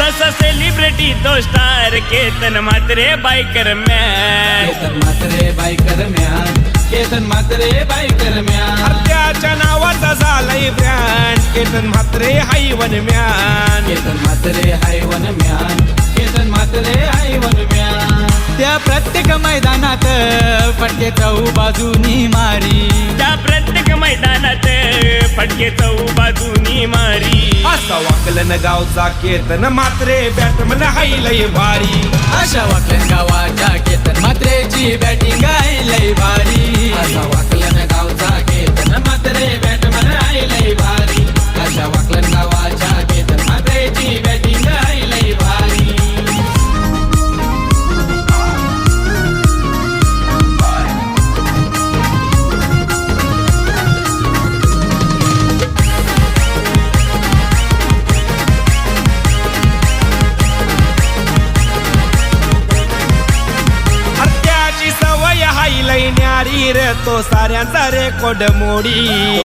तसा सेलिब्रिटी तो star Ketan Mhatre biker man. Ketan Mhatre biker man. Ketan Mhatre biker man. त्याच्या नावाचा झालाय ब्रँड केतन म्हात्रे हायवन मॅन. केतन म्हात्रे हायवन मॅन. केतन म्हात्रे हायवन मॅन. त्या प्रत्येक मैदानात फटके चौ बाजूनी मारी. त्या प्रत्येक मैदानात फटके चौ बाजूनी मारी. असा वाकलन गावचा केतन म्हात्रे बॅटमन हायलय भारी. अशा वाकलन गावाच्या केतन म्हात्रेची बॅटिंग आहे लय भारी. असा वाकलन गावचा केतन म्हात्रे बॅटमन आहे लय भारी. अशा वाकलन गावाच्या केतन म्हात्रेची बॅटिंग आहे लय भारी. त्याची सवय हायलय न्यारी रे तो साऱ्यांचा रेकॉर्ड मोडी.